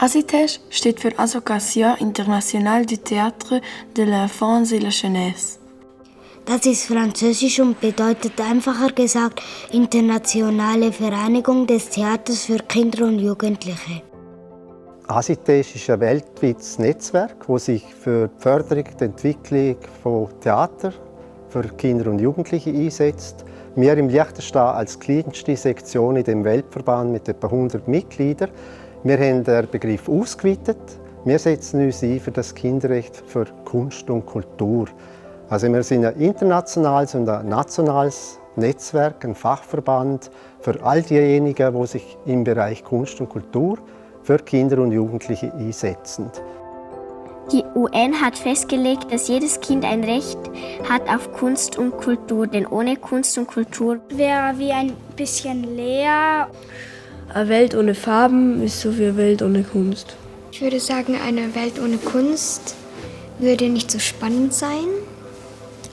ASITEJ steht für Association Internationale du Théâtre de l'Enfance et la Jeunesse. Das ist französisch und bedeutet einfacher gesagt Internationale Vereinigung des Theaters für Kinder und Jugendliche. ASITEJ ist ein weltweites Netzwerk, das sich für die Förderung und Entwicklung von Theater für Kinder und Jugendliche einsetzt. Wir im Liechtenstein als kleinste Sektion in dem Weltverband mit etwa 100 Mitgliedern. Wir haben den Begriff ausgeweitet. Wir setzen uns ein für das Kinderrecht für Kunst und Kultur. Also wir sind ein internationales und ein nationales Netzwerk, ein Fachverband für all diejenigen, die sich im Bereich Kunst und Kultur für Kinder und Jugendliche einsetzen. Die UN hat festgelegt, dass jedes Kind ein Recht hat auf Kunst und Kultur, denn ohne Kunst und Kultur wäre wie ein bisschen leer. Eine Welt ohne Farben ist so wie eine Welt ohne Kunst. Ich würde sagen, eine Welt ohne Kunst würde nicht so spannend sein.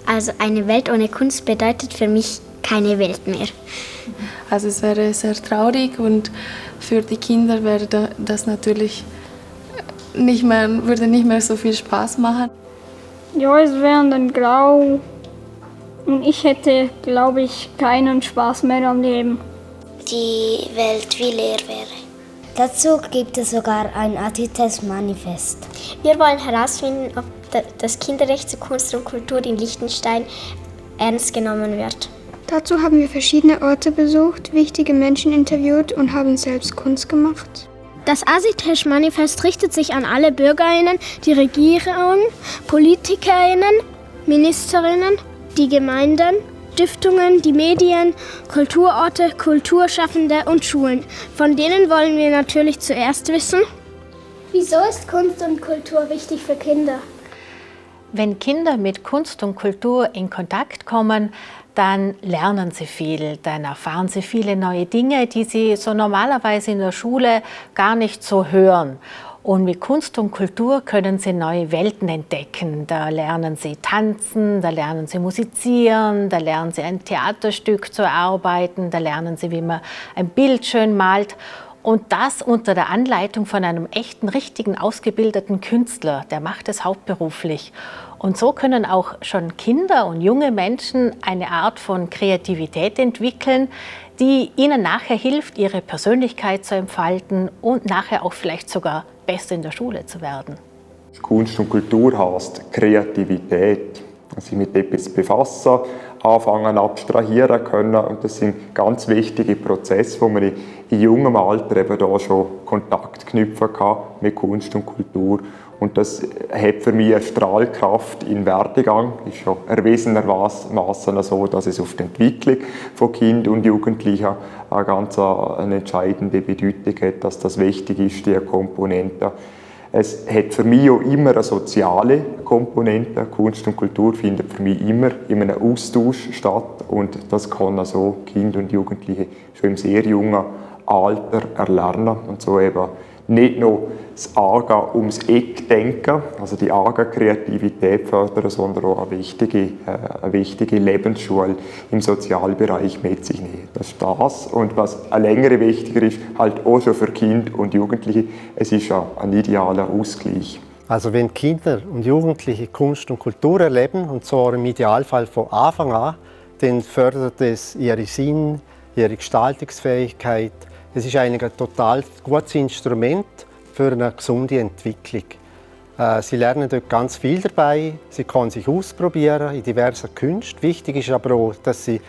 Also eine Welt ohne Kunst bedeutet für mich keine Welt mehr. Also es wäre sehr traurig und für die Kinder wäre das natürlich würde nicht mehr so viel Spaß machen. Ja, es wäre dann grau und ich hätte, glaube ich, keinen Spaß mehr am Leben. Die Welt wie leer wäre. Dazu gibt es sogar ein ASITEJ-Manifest. Wir wollen herausfinden, ob das Kinderrecht zu Kunst und Kultur in Liechtenstein ernst genommen wird. Dazu haben wir verschiedene Orte besucht, wichtige Menschen interviewt und haben selbst Kunst gemacht. Das ASITEJ-Manifest richtet sich an alle BürgerInnen, die Regierung, PolitikerInnen, Ministerinnen, die Gemeinden, Stiftungen, die Medien, Kulturorte, Kulturschaffende und Schulen. Von denen wollen wir natürlich zuerst wissen: Wieso ist Kunst und Kultur wichtig für Kinder? Wenn Kinder mit Kunst und Kultur in Kontakt kommen, dann lernen sie viel, dann erfahren sie viele neue Dinge, die sie so normalerweise in der Schule gar nicht so hören. Und mit Kunst und Kultur können sie neue Welten entdecken. Da lernen sie tanzen, da lernen sie musizieren, da lernen sie ein Theaterstück zu erarbeiten, da lernen sie, wie man ein Bild schön malt. Und das unter der Anleitung von einem echten, richtigen, ausgebildeten Künstler. Der macht es hauptberuflich. Und so können auch schon Kinder und junge Menschen eine Art von Kreativität entwickeln, die ihnen nachher hilft, ihre Persönlichkeit zu entfalten und nachher auch vielleicht sogar besser in der Schule zu werden. Kunst und Kultur heisst Kreativität. Sich mit etwas befassen, anfangen abstrahieren können. Und das sind ganz wichtige Prozesse, wo man in jungem Alter eben da schon Kontakt knüpfen kann mit Kunst und Kultur. Und das hat für mich eine Strahlkraft in Werdegang. Es ist schon erwiesenermaßen so, dass es auf die Entwicklung von Kindern und Jugendlichen eine entscheidende Bedeutung hat, dass das wichtig ist, diese Komponente. Es hat für mich auch immer eine soziale Komponente. Kunst und Kultur findet für mich immer in einem Austausch statt. Und das kann also Kinder und Jugendliche schon im sehr jungen Alter erlernen. Und so eben nicht nur das Angehen ums Eck denken, also die Kreativität fördern, sondern auch eine wichtige Lebensschule im Sozialbereich mit sich nehmen. Das ist das. Und was ein längere wichtiger ist, halt auch schon für Kinder und Jugendliche, es ist ein idealer Ausgleich. Also wenn Kinder und Jugendliche Kunst und Kultur erleben, und zwar im Idealfall von Anfang an, dann fördert es ihre Sinn, ihre Gestaltungsfähigkeit. Es ist eigentlich ein total gutes Instrument für eine gesunde Entwicklung. Sie lernen dort ganz viel dabei, sie können sich ausprobieren in diversen Künsten. Wichtig ist aber auch, dass sie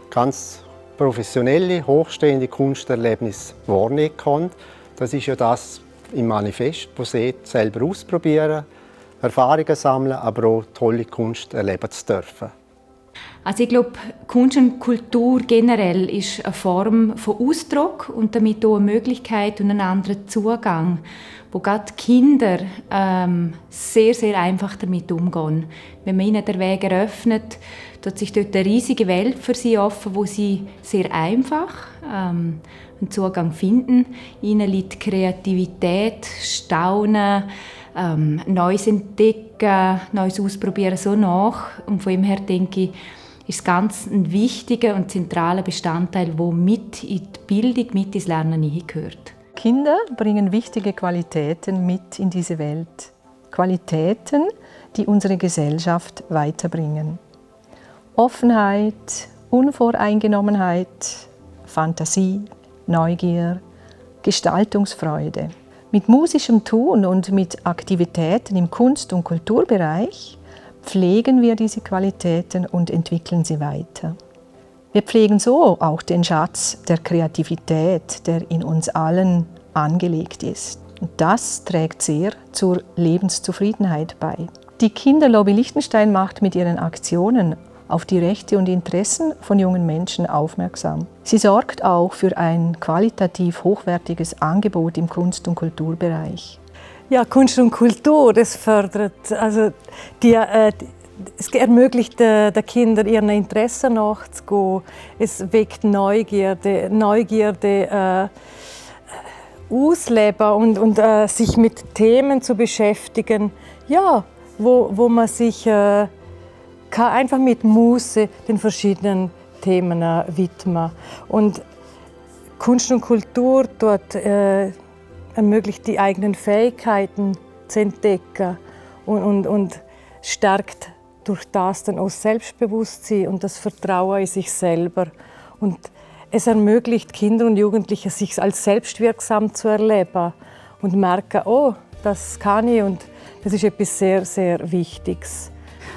ganz professionelle, hochstehende Kunsterlebnisse wahrnehmen können. Das ist ja das im Manifest, wo sie selber ausprobieren, Erfahrungen sammeln, aber auch tolle Kunst erleben zu dürfen. Also ich glaube, Kunst und Kultur generell ist eine Form von Ausdruck und damit auch eine Möglichkeit und einen anderen Zugang, wo gerade Kinder sehr, sehr einfach damit umgehen. Wenn man ihnen den Weg eröffnet, tut sich dort eine riesige Welt für sie offen, wo sie sehr einfach einen Zugang finden. Ihnen liegt Kreativität, Staunen, Neues entdecken, Neues ausprobieren so nach. Und von dem her denke ich, ist ganz ein wichtiger und zentraler Bestandteil, der mit in die Bildung, mit ins Lernen hineingehört. Kinder bringen wichtige Qualitäten mit in diese Welt. Qualitäten, die unsere Gesellschaft weiterbringen. Offenheit, Unvoreingenommenheit, Fantasie, Neugier, Gestaltungsfreude. Mit musischem Tun und mit Aktivitäten im Kunst- und Kulturbereich pflegen wir diese Qualitäten und entwickeln sie weiter. Wir pflegen so auch den Schatz der Kreativität, der in uns allen angelegt ist. Und das trägt sehr zur Lebenszufriedenheit bei. Die Kinderlobby Liechtenstein macht mit ihren Aktionen auf die Rechte und Interessen von jungen Menschen aufmerksam. Sie sorgt auch für ein qualitativ hochwertiges Angebot im Kunst- und Kulturbereich. Ja, Kunst und Kultur, das fördert, also es ermöglicht den Kindern, ihren Interessen nachzugehen. Es weckt Neugierde ausleben und sich mit Themen zu beschäftigen, ja, wo man sich kann einfach mit Muße den verschiedenen Themen widmen. Und Kunst und Kultur dort ermöglicht die eigenen Fähigkeiten zu entdecken und stärkt durch das dann auch Selbstbewusstsein und das Vertrauen in sich selber. Und es ermöglicht Kinder und Jugendliche, sich als selbstwirksam zu erleben und merken, oh, das kann ich und das ist etwas sehr, sehr Wichtiges.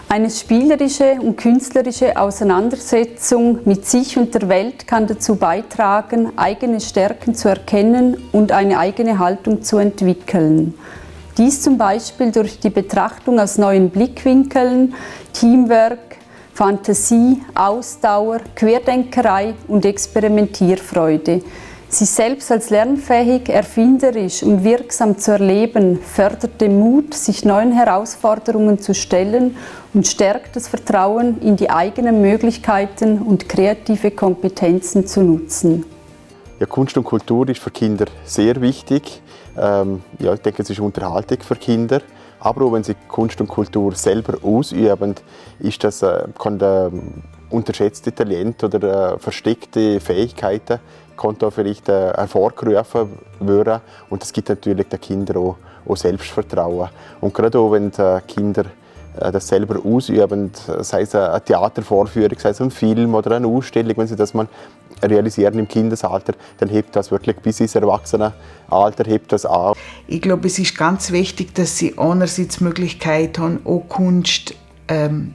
Eine spielerische und künstlerische Auseinandersetzung mit sich und der Welt kann dazu beitragen, eigene Stärken zu erkennen und eine eigene Haltung zu entwickeln. Dies zum Beispiel durch die Betrachtung aus neuen Blickwinkeln, Teamwork, Fantasie, Ausdauer, Querdenkerei und Experimentierfreude. Sich selbst als lernfähig, erfinderisch und wirksam zu erleben, fördert den Mut, sich neuen Herausforderungen zu stellen und stärkt das Vertrauen in die eigenen Möglichkeiten und kreative Kompetenzen zu nutzen. Ja, Kunst und Kultur ist für Kinder sehr wichtig. Ich denke, es ist Unterhaltung für Kinder. Aber auch wenn sie Kunst und Kultur selber ausüben, kann unterschätzte Talente oder versteckte Fähigkeiten da vielleicht hervorgerufen werden. Und das gibt natürlich den Kindern auch Selbstvertrauen. Und gerade auch, wenn die Kinder das selber ausüben, sei es eine Theatervorführung, sei es ein Film oder eine Ausstellung, wenn sie das mal realisieren im Kindesalter, dann hebt das wirklich bis ins Erwachsenenalter hebt das an. Ich glaube, es ist ganz wichtig, dass sie einerseits die Möglichkeit haben, auch Kunstausstellungen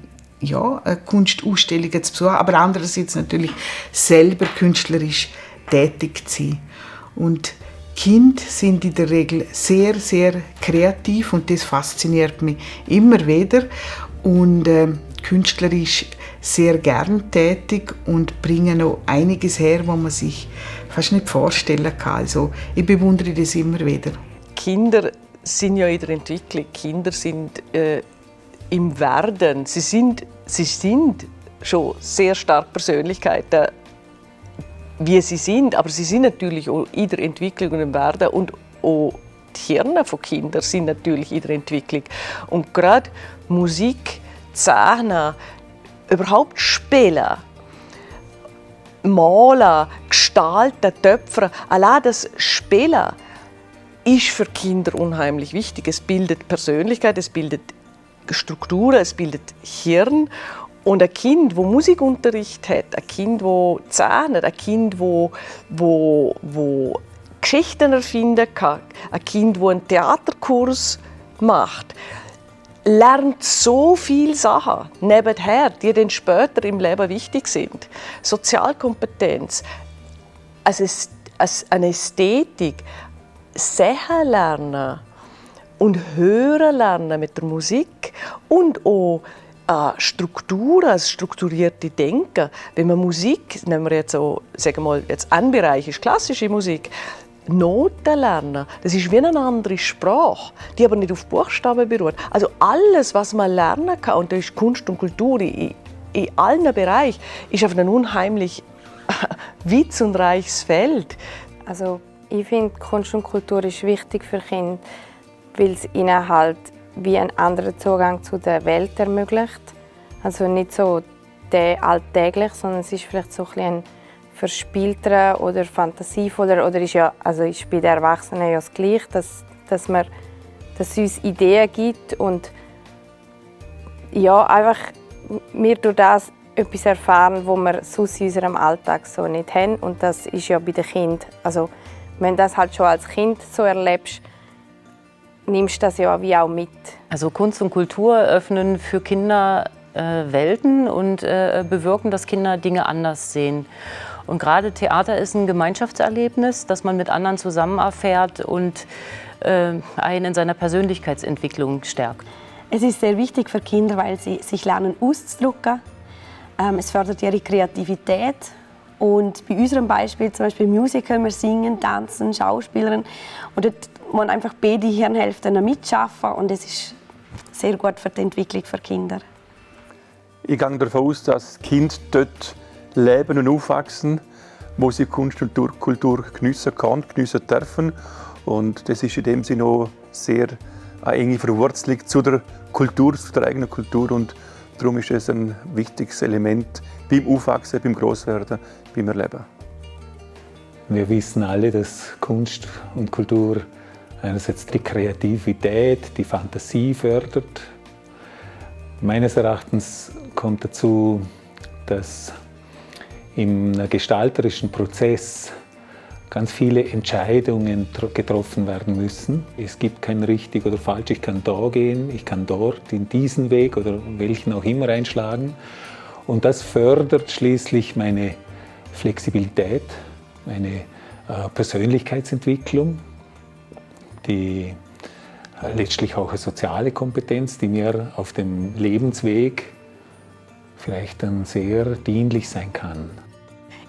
zu besuchen, aber andererseits natürlich selber künstlerisch tätig zu sein. Und Kinder sind in der Regel sehr, sehr kreativ und das fasziniert mich immer wieder und künstlerisch sehr gern tätig und bringen auch einiges her, was man sich fast nicht vorstellen kann. Also ich bewundere das immer wieder. Kinder sind ja in der Entwicklung, Kinder sind im Werden. Sie sind schon sehr stark Persönlichkeiten, wie sie sind, aber sie sind natürlich auch in der Entwicklung und im Werden und auch die Hirne von Kindern sind natürlich in der Entwicklung. Und gerade Musik, Zeichnen, überhaupt spielen, malen, gestalten, töpfern, allein das Spielen ist für Kinder unheimlich wichtig. Es bildet Persönlichkeit, es bildet Strukturen, es bildet Hirn. Und ein Kind, das Musikunterricht hat, ein Kind, das zeichnet, ein Kind, das Geschichten erfinden kann, ein Kind, das einen Theaterkurs macht, lernt so viele Sachen nebenher, die dann später im Leben wichtig sind. Sozialkompetenz, eine Ästhetik, sehen lernen und hören lernen mit der Musik und auch Strukturen, das strukturierte Denken. Wenn man Musik, nehmen wir jetzt so, sagen wir mal, jetzt ein Bereich ist klassische Musik, Noten lernen, das ist wie eine andere Sprache, die aber nicht auf Buchstaben beruht. Also alles, was man lernen kann, und da ist Kunst und Kultur in allen Bereichen, ist auf ein unheimlich witz- und reiches Feld. Also ich finde, Kunst und Kultur ist wichtig für Kinder, weil es ihnen halt wie einen anderen Zugang zu der Welt ermöglicht. Also nicht so der alltäglich, sondern es ist vielleicht so ein verspielteren oder fantasievoller, oder ist bei den Erwachsenen ja das Gleiche, dass es uns Ideen gibt und ja, einfach wir durch das etwas erfahren, was wir sonst in unserem Alltag so nicht haben. Und das ist ja bei den Kindern. Also, wenn du das halt schon als Kind so erlebst, nimmst du das ja wie auch mit. Also Kunst und Kultur öffnen für Kinder Welten und bewirken, dass Kinder Dinge anders sehen. Und gerade Theater ist ein Gemeinschaftserlebnis, das man mit anderen zusammen erfährt und einen in seiner Persönlichkeitsentwicklung stärkt. Es ist sehr wichtig für Kinder, weil sie sich lernen auszudrücken. Es fördert ihre Kreativität. Und bei unserem Beispiel, zum Beispiel Musical, wir singen, tanzen, Schauspielern. Und dort muss einfach beide Hirnhälften mitschaffen. Und es ist sehr gut für die Entwicklung der Kinder. Ich gehe davon aus, dass Kinder dort leben und aufwachsen, wo sie Kunst und Kultur geniessen können, geniessen dürfen. Und das ist in dem Sinne auch sehr eine enge Verwurzelung zu der Kultur, zu der eigenen Kultur. Und darum ist es ein wichtiges Element beim Aufwachsen, beim Grosswerden, beim Erleben. Wir wissen alle, dass Kunst und Kultur einerseits die Kreativität, die Fantasie fördert. Meines Erachtens kommt dazu, dass im gestalterischen Prozess ganz viele Entscheidungen getroffen werden müssen. Es gibt kein richtig oder falsch, ich kann da gehen, ich kann dort in diesen Weg oder welchen auch immer einschlagen. Und das fördert schließlich meine Flexibilität, meine Persönlichkeitsentwicklung, die letztlich auch eine soziale Kompetenz, die mir auf dem Lebensweg vielleicht dann sehr dienlich sein kann.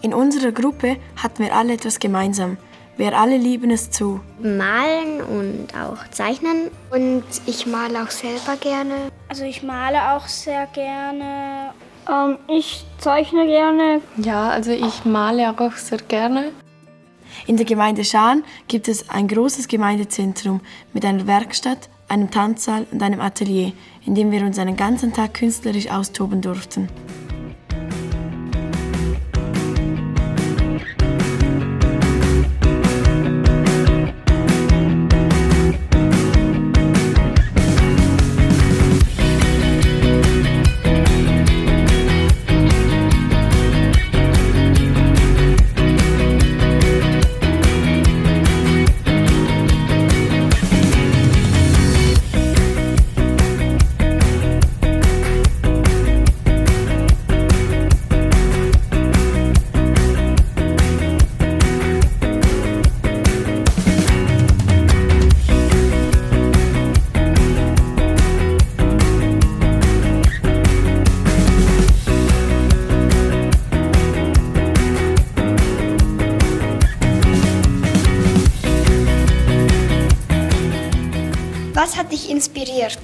In unserer Gruppe hatten wir alle etwas gemeinsam. Wir alle lieben es zu malen und auch zeichnen. Und ich male auch selber gerne. Also ich male auch sehr gerne. Ich zeichne gerne. Ja, also ich male auch sehr gerne. In der Gemeinde Schaan gibt es ein großes Gemeindezentrum mit einer Werkstatt, einem Tanzsaal und einem Atelier, in dem wir uns einen ganzen Tag künstlerisch austoben durften. Was hat dich inspiriert?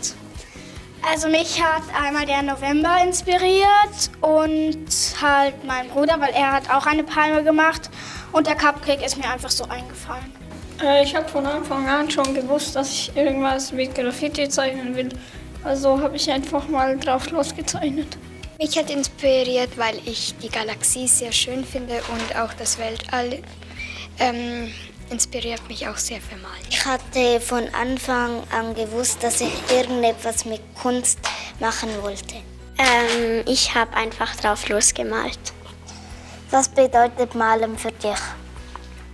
Also mich hat einmal der November inspiriert und halt mein Bruder, weil er hat auch eine Palme gemacht und der Cupcake ist mir einfach so eingefallen. Ich habe von Anfang an schon gewusst, dass ich irgendwas mit Graffiti zeichnen will. Also habe ich einfach mal drauf losgezeichnet. Mich hat inspiriert, weil ich die Galaxie sehr schön finde und auch das Weltall inspiriert mich auch sehr für Malen. Ich hatte von Anfang an gewusst, dass ich irgendetwas mit Kunst machen wollte. Ich habe einfach drauf losgemalt. Was bedeutet Malen für dich?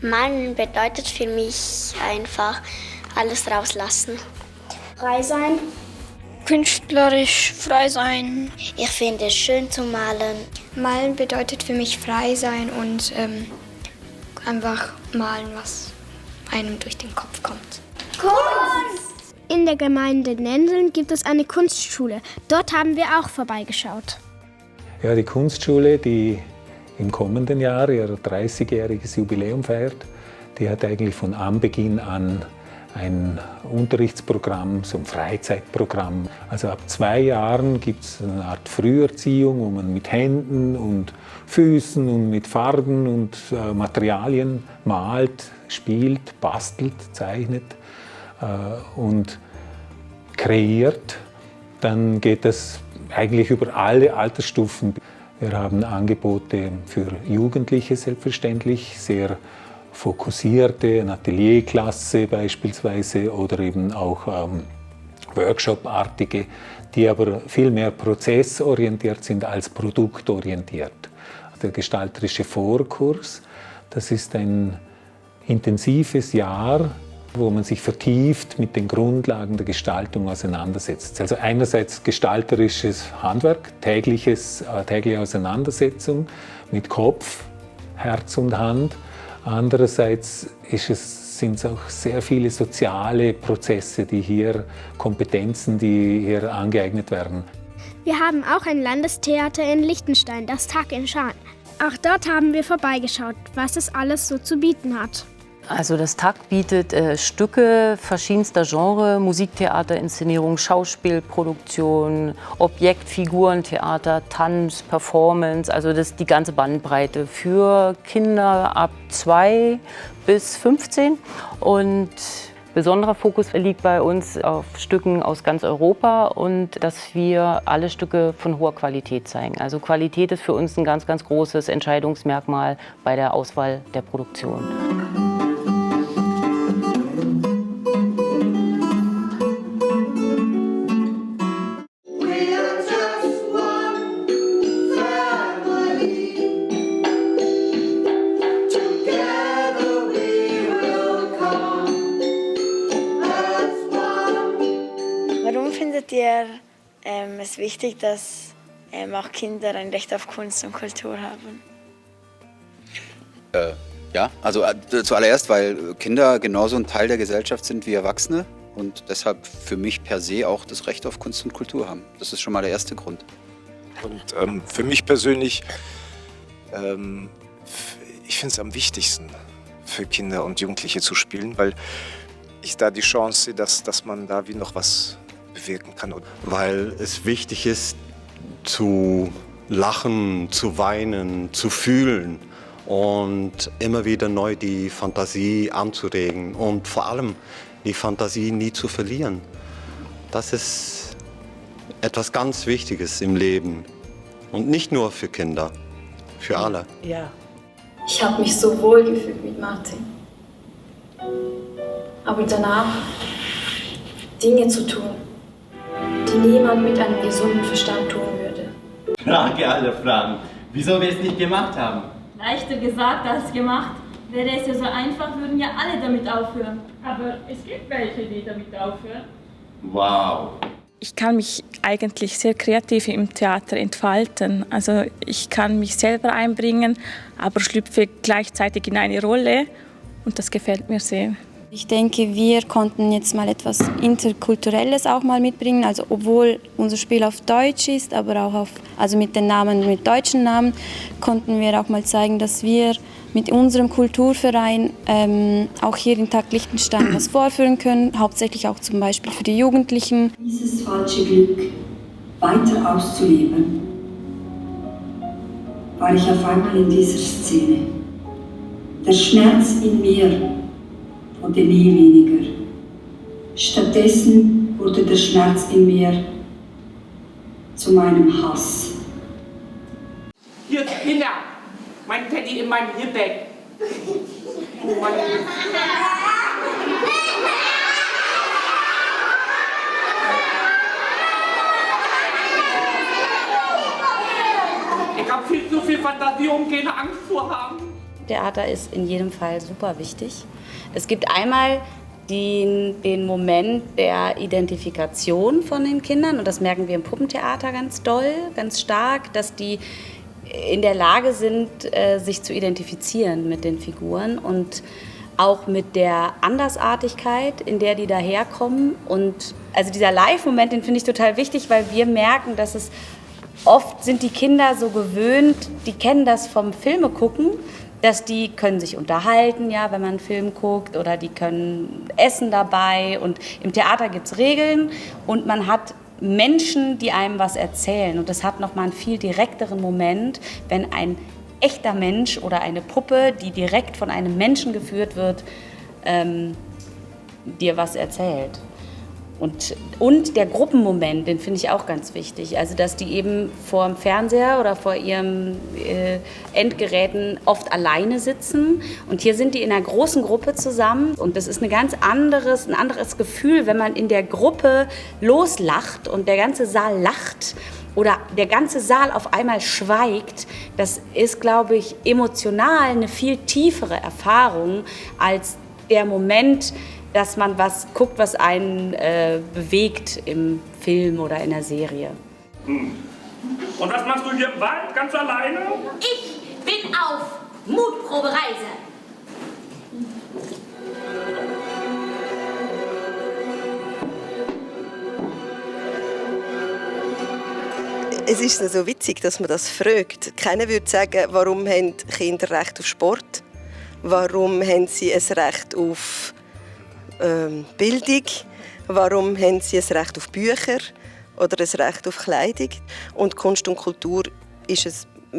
Malen bedeutet für mich einfach alles rauslassen. Frei sein. Künstlerisch frei sein. Ich finde es schön zu malen. Malen bedeutet für mich frei sein und einfach malen, was einem durch den Kopf kommt. Kunst! In der Gemeinde Nendeln gibt es eine Kunstschule. Dort haben wir auch vorbeigeschaut. Ja, die Kunstschule, die im kommenden Jahr ihr 30-jähriges Jubiläum feiert, die hat eigentlich von Anbeginn an ein Unterrichtsprogramm, so ein Freizeitprogramm. Also ab 2 Jahren gibt es eine Art Früherziehung, wo man mit Händen und Füßen und mit Farben und Materialien malt, spielt, bastelt, zeichnet und kreiert. Dann geht das eigentlich über alle Altersstufen Wir haben Angebote für Jugendliche selbstverständlich, sehr fokussierte, eine Atelierklasse beispielsweise oder eben auch Workshop-artige, die aber viel mehr prozessorientiert sind als produktorientiert. Der gestalterische Vorkurs, das ist ein intensives Jahr, wo man sich vertieft mit den Grundlagen der Gestaltung auseinandersetzt. Also einerseits gestalterisches Handwerk, tägliche Auseinandersetzung mit Kopf, Herz und Hand. Andererseits sind es auch sehr viele soziale Prozesse, Kompetenzen, die hier angeeignet werden. Wir haben auch ein Landestheater in Liechtenstein, das Tag in Schaan. Auch dort haben wir vorbeigeschaut, was es alles so zu bieten hat. Also das TAG bietet Stücke verschiedenster Genres, Musiktheater, Inszenierung, Schauspielproduktion, Objektfigurentheater, Tanz, Performance, also das ist die ganze Bandbreite für Kinder ab 2 bis 15. Und besonderer Fokus liegt bei uns auf Stücken aus ganz Europa und dass wir alle Stücke von hoher Qualität zeigen. Also Qualität ist für uns ein ganz, ganz großes Entscheidungsmerkmal bei der Auswahl der Produktion. Warum findet ihr es wichtig, dass auch Kinder ein Recht auf Kunst und Kultur haben? Ja, also zuallererst, weil Kinder genauso ein Teil der Gesellschaft sind wie Erwachsene und deshalb für mich per se auch das Recht auf Kunst und Kultur haben. Das ist schon mal der erste Grund. Und für mich persönlich, ich finde es am wichtigsten für Kinder und Jugendliche zu spielen, weil ich da die Chance sehe, dass man da wie noch was bewirken kann. Weil es wichtig ist, zu lachen, zu weinen, zu fühlen und immer wieder neu die Fantasie anzuregen und vor allem die Fantasie nie zu verlieren. Das ist etwas ganz Wichtiges im Leben und nicht nur für Kinder, für alle. Ja. Ich habe mich so wohl gefühlt mit Martin. Aber danach Dinge zu tun, die niemand mit einem gesunden Verstand tun würde. Frage aller Fragen. Wieso wir es nicht gemacht haben? Leichter gesagt als gemacht. Wäre es ja so einfach, würden ja alle damit aufhören. Aber es gibt welche, die damit aufhören. Wow. Ich kann mich eigentlich sehr kreativ im Theater entfalten. Also ich kann mich selber einbringen, aber schlüpfe gleichzeitig in eine Rolle und das gefällt mir sehr. Ich denke, wir konnten jetzt mal etwas Interkulturelles auch mal mitbringen. Also obwohl unser Spiel auf Deutsch ist, aber auch mit den Namen, mit deutschen Namen, konnten wir auch mal zeigen, dass wir mit unserem Kulturverein auch hier in Tag Liechtenstein was vorführen können, hauptsächlich auch zum Beispiel für die Jugendlichen. Dieses falsche Glück weiter auszuleben, war ich auf einmal in dieser Szene. Der Schmerz in mir wurde nie weniger. Stattdessen wurde der Schmerz in mir zu meinem Hass. Hier, Kinder, mein Teddy in meinem Gepäck. Oh Mann. Ich habe viel zu viel Fantasie, um keine Angst zu haben. Theater ist in jedem Fall super wichtig. Es gibt einmal den Moment der Identifikation von den Kindern und das merken wir im Puppentheater ganz doll, ganz stark, dass die in der Lage sind, sich zu identifizieren mit den Figuren und auch mit der Andersartigkeit, in der die daherkommen. Und also dieser Live-Moment, den finde ich total wichtig, weil wir merken, dass es oft sind die Kinder so gewöhnt, die kennen das vom Filme gucken, dass die können sich unterhalten, ja, wenn man einen Film guckt, oder die können essen dabei. Und im Theater gibt es Regeln und man hat Menschen, die einem was erzählen. Und das hat nochmal einen viel direkteren Moment, wenn ein echter Mensch oder eine Puppe, die direkt von einem Menschen geführt wird, dir was erzählt. Und der Gruppenmoment, den finde ich auch ganz wichtig. Also, dass die eben vor dem Fernseher oder vor ihren Endgeräten oft alleine sitzen. Und hier sind die in einer großen Gruppe zusammen. Und das ist ein anderes Gefühl, wenn man in der Gruppe loslacht und der ganze Saal lacht oder der ganze Saal auf einmal schweigt. Das ist, glaube ich, emotional eine viel tiefere Erfahrung als der Moment, dass man was guckt, was einen bewegt im Film oder in der Serie. Und was machst du hier im Wald, ganz alleine? Ich bin auf Mutprobereise. Es ist so witzig, dass man das fragt. Keiner würde sagen, warum haben Kinder Recht auf Sport? Warum haben sie ein Recht auf Bildung? Warum haben sie ein Recht auf Bücher oder ein Recht auf Kleidung? Und Kunst und Kultur ist ein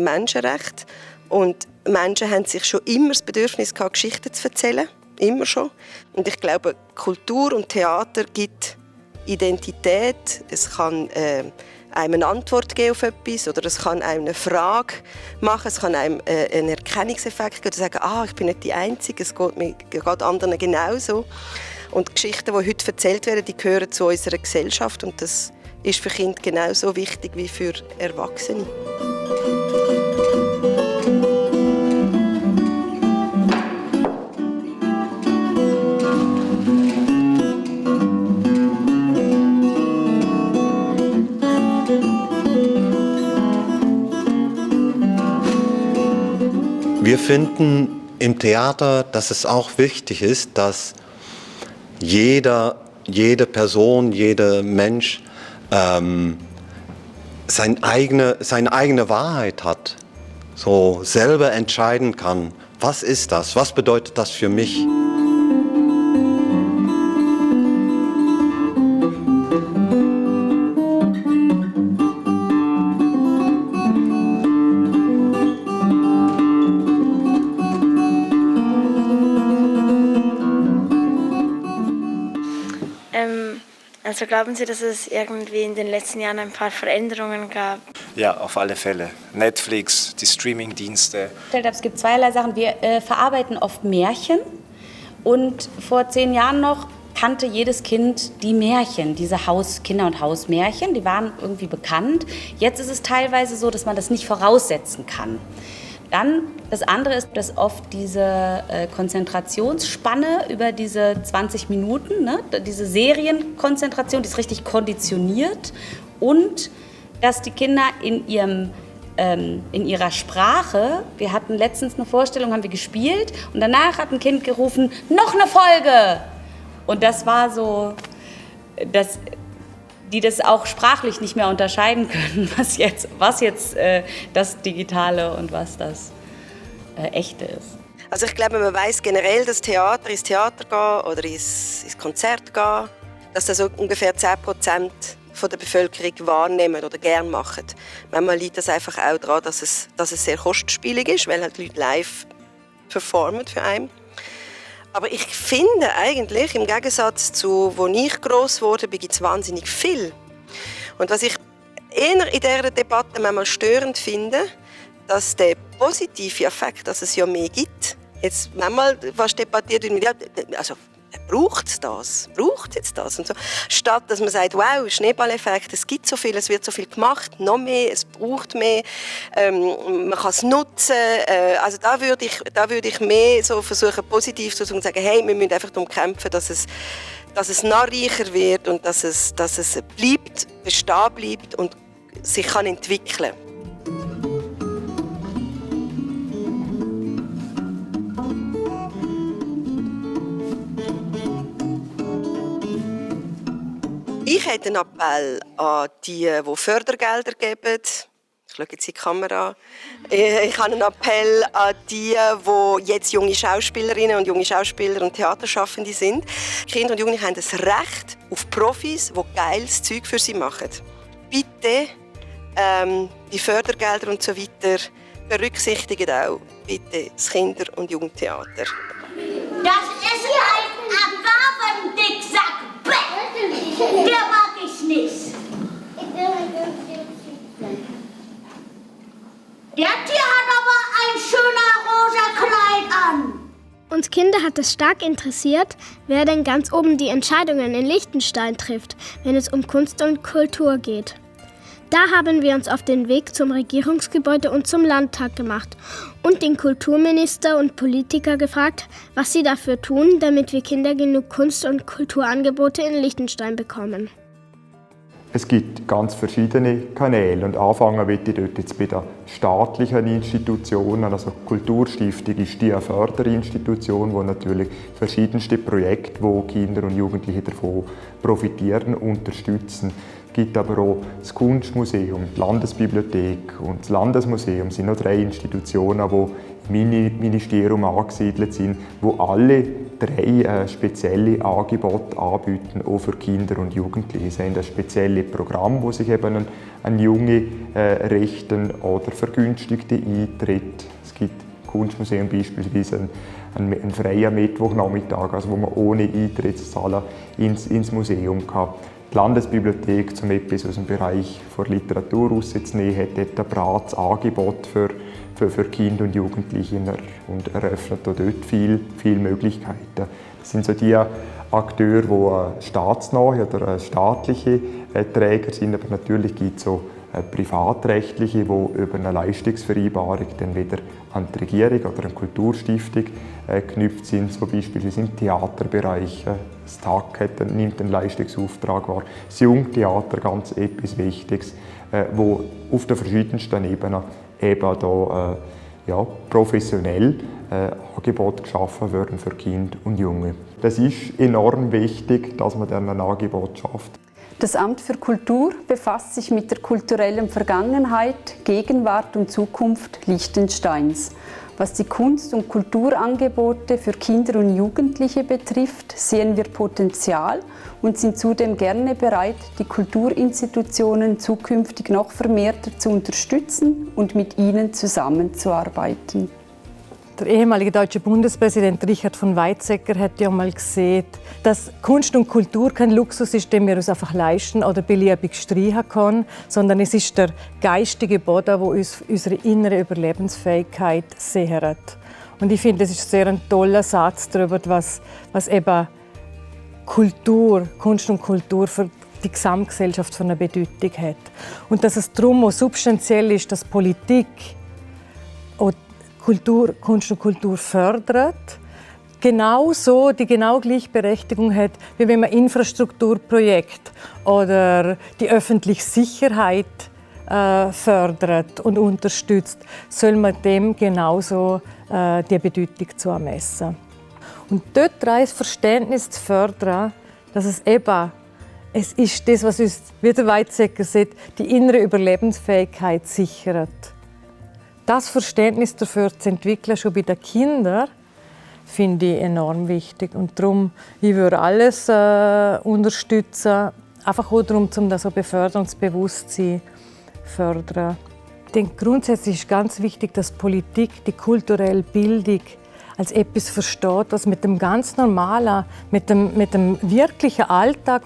Menschenrecht. Und Menschen haben sich schon immer das Bedürfnis gehabt, Geschichten zu erzählen. Immer schon. Und ich glaube, Kultur und Theater gibt Identität. Es kann einem eine Antwort geben auf etwas oder es kann einem eine Frage machen, es kann einem einen Erkennungseffekt geben, sagen, ich bin nicht die Einzige, es geht anderen genauso. Und die Geschichten, die heute erzählt werden, die gehören zu unserer Gesellschaft und das ist für Kinder genauso wichtig wie für Erwachsene. Wir finden im Theater, dass es auch wichtig ist, dass jede Person, jeder Mensch seine eigene Wahrheit hat, so selber entscheiden kann, was ist das, was bedeutet das für mich. Also glauben Sie, dass es irgendwie in den letzten Jahren ein paar Veränderungen gab? Ja, auf alle Fälle. Netflix, die Streamingdienste. Es gibt zweierlei Sachen. Wir verarbeiten oft Märchen und vor 10 Jahren noch kannte jedes Kind die Märchen, diese Kinder- und Hausmärchen, die waren irgendwie bekannt. Jetzt ist es teilweise so, dass man das nicht voraussetzen kann. Dann das andere ist, dass oft diese Konzentrationsspanne über diese 20 Minuten, ne, diese Serienkonzentration, die ist richtig konditioniert und dass die Kinder in ihrer Sprache, wir hatten letztens eine Vorstellung, haben wir gespielt und danach hat ein Kind gerufen, noch eine Folge! Und das war so, dass die das auch sprachlich nicht mehr unterscheiden können, was jetzt das Digitale und was das Echte ist. Also ich glaube, man weiss generell, dass ins Theater gehen oder ins Konzert gehen, dass das so ungefähr 10% von der Bevölkerung wahrnehmen oder gerne machen. Manchmal liegt das einfach auch daran, dass es sehr kostspielig ist, weil halt die Leute live performen für einen. Aber ich finde eigentlich, im Gegensatz zu, wo ich gross geworden bin, gibt es wahnsinnig viel. Und was ich eher in dieser Debatte manchmal störend finde, dass der positive Effekt, dass es ja mehr gibt, jetzt manchmal fast debattiert wird, also braucht es das? Braucht jetzt das? Und so. Statt dass man sagt, wow, Schneeballeffekt, es gibt so viel, es wird so viel gemacht, noch mehr, es braucht mehr, man kann es nutzen. Also da würde ich mehr so versuchen, positiv zu sagen, hey, wir müssen einfach darum kämpfen, dass es noch reicher wird und dass es bleibt, bestehen bleibt und sich kann entwickeln. Ich hätte einen Appell an die Fördergelder geben. Ich schaue jetzt in die Kamera. Ich habe einen Appell an die jetzt junge Schauspielerinnen und junge Schauspieler und Theaterschaffende sind. Kinder und Jugendliche haben das Recht auf Profis, die geiles Zeug für sie machen. Bitte die Fördergelder und so weiter berücksichtigt auch bitte das Kinder- und Jugendtheater. Das ist ein Agavendicksack. Der mag ich nicht. Der Tier hat aber ein schöner rosa Kleid an. Uns Kinder hat es stark interessiert, wer denn ganz oben die Entscheidungen in Liechtenstein trifft, wenn es um Kunst und Kultur geht. Da haben wir uns auf den Weg zum Regierungsgebäude und zum Landtag gemacht und den Kulturminister und Politiker gefragt, was sie dafür tun, damit wir Kinder genug Kunst- und Kulturangebote in Liechtenstein bekommen. Es gibt ganz verschiedene Kanäle und anfangen möchte ich dort jetzt bei den staatlichen Institutionen. Also die Kulturstiftung ist die Förderinstitution, wo natürlich verschiedenste Projekte, wo Kinder und Jugendliche davon profitieren, unterstützen. Es gibt aber auch das Kunstmuseum, die Landesbibliothek und das Landesmuseum. Das sind noch 3 Institutionen, die im Ministerium angesiedelt sind, wo alle 3 spezielle Angebote anbieten, auch für Kinder und Jugendliche. Sie haben ein spezielles Programm, wo sich eben an Junge richten oder vergünstigte Eintritt. Es gibt im Kunstmuseum beispielsweise einen freien Mittwochnachmittag, also wo man ohne Eintrittszahlen ins Museum kann. Die Landesbibliothek, um etwas aus dem Bereich der Literatur rauszunehmen, hat dort ein breites Angebot für Kinder und Jugendliche und eröffnet auch dort viele Möglichkeiten. Das sind so die Akteure, die staatsnahe oder staatliche Träger sind, aber natürlich gibt es auch privatrechtliche, die über eine Leistungsvereinbarung dann wieder an die Regierung oder eine Kulturstiftung geknüpft sind, so beispielsweise im Theaterbereich. Das TAG nimmt einen Leistungsauftrag wahr. Das Jungtheater, ganz etwas Wichtiges, wo auf den verschiedensten Ebenen eben da, professionell Angebote geschaffen werden für Kinder und Junge. Das ist enorm wichtig, dass man dann ein Angebot schafft. Das Amt für Kultur befasst sich mit der kulturellen Vergangenheit, Gegenwart und Zukunft Liechtensteins. Was die Kunst- und Kulturangebote für Kinder und Jugendliche betrifft, sehen wir Potenzial und sind zudem gerne bereit, die Kulturinstitutionen zukünftig noch vermehrter zu unterstützen und mit ihnen zusammenzuarbeiten. Der ehemalige deutsche Bundespräsident Richard von Weizsäcker hat ja mal gesehen, dass Kunst und Kultur kein Luxus ist, den wir uns einfach leisten oder beliebig streichen können, sondern es ist der geistige Boden, der uns unsere innere Überlebensfähigkeit sichert. Und ich finde, das ist sehr ein toller Satz darüber, was eben Kultur, Kunst und Kultur für die Gesamtgesellschaft von einer Bedeutung hat. Und dass es darum auch substanziell ist, dass Politik auch Kunst und Kultur fördert, genauso die genau Gleichberechtigung hat, wie wenn man Infrastrukturprojekte oder die öffentliche Sicherheit fördert und unterstützt, soll man dem genauso die Bedeutung zumessen. Und dort das Verständnis zu fördern, dass es ist das, was uns, wie der Weizsäcker sagt, die innere Überlebensfähigkeit sichert. Das Verständnis dafür zu entwickeln, schon bei den Kindern, finde ich enorm wichtig. Und darum, ich würde alles unterstützen, einfach auch darum, um das so befördern und das Bewusstsein fördern. Ich denke, grundsätzlich ist ganz wichtig, dass Politik die kulturelle Bildung als etwas versteht, was mit dem ganz normalen, mit dem wirklichen Alltag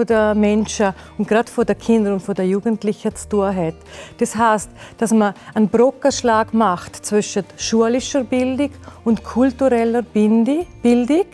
der Menschen und gerade von den Kindern und von den Jugendlichen zu tun hat. Das heißt, dass man einen Brückenschlag macht zwischen schulischer Bildung und kultureller Bildung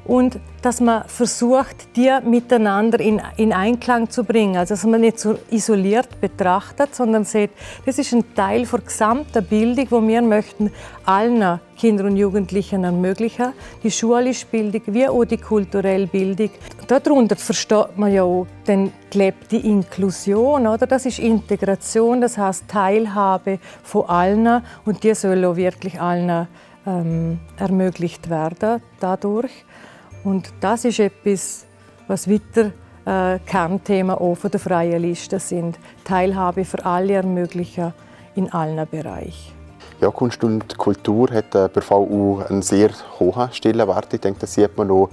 und dass man versucht, die miteinander in Einklang zu bringen. Also dass man nicht so isoliert betrachtet, sondern sieht, das ist ein Teil der gesamten Bildung, die wir möchten allen Kindern und Jugendlichen ermöglichen. Die schulische Bildung wie auch die kulturelle Bildung. Darunter versteht man ja auch die gelebte Inklusion. Oder? Das ist Integration, das heißt Teilhabe von allen und die soll auch wirklich allen ermöglicht werden dadurch. Und das ist etwas, was weiter Kernthema auch von der freien Liste sind. Teilhabe für alle ermöglichen in allen Bereichen. Ja, Kunst und Kultur hat bei VU einen sehr hohen Stellenwert. Ich denke, das sieht man auch,